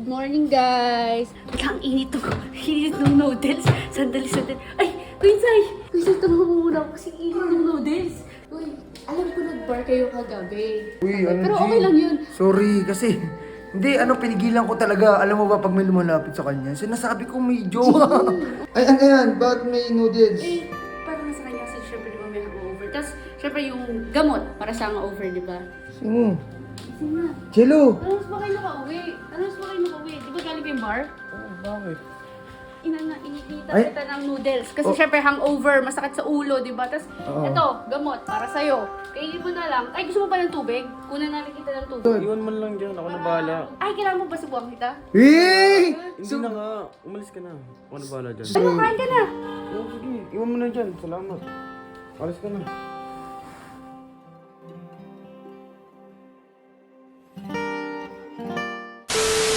Good morning, guys! Ang init to. Init ng noodles. Sandali. Ay! Quincy, tulungan mo muna ako kasi init ng noodles. Uy, alam ko nag-bar kayo kagabi. Uy, ano, Pero G? okay lang yun. Sorry, kasi... Hindi, pinigilan ko talaga. Alam mo ba, pag may lumalapit sa kanya, sinasabi ko may jowa. Ay, ano yan? Ba't may noodles? Eh, parang nasa kanya kasi syempre di ba may hangover. Tapos, syempre yung gamot para sa hangover, di ba? Sino? Kasi nga. Jello! Ano mas ba kayo nakauwi? Di ba galing yung bar? Bakit? Inikita Ay. kita ng noodles. Kasi Oh. syempre hangover, masakit sa ulo, di ba? Tapos, Oo. ito, gamot, para sa'yo. Kainin mo na lang. Ay, gusto mo pa ng tubig? Kunan namin kita ng tubig. Iwan man lang dyan, ako na bahala. Ay, kailangan mo ba subuhan kita? Eh! Hindi na nga, umalis ka na. Ako na bahala dyan. Ano, kain ka na. Oo, sige, iwan mo na dyan, salamat. Alis ka na.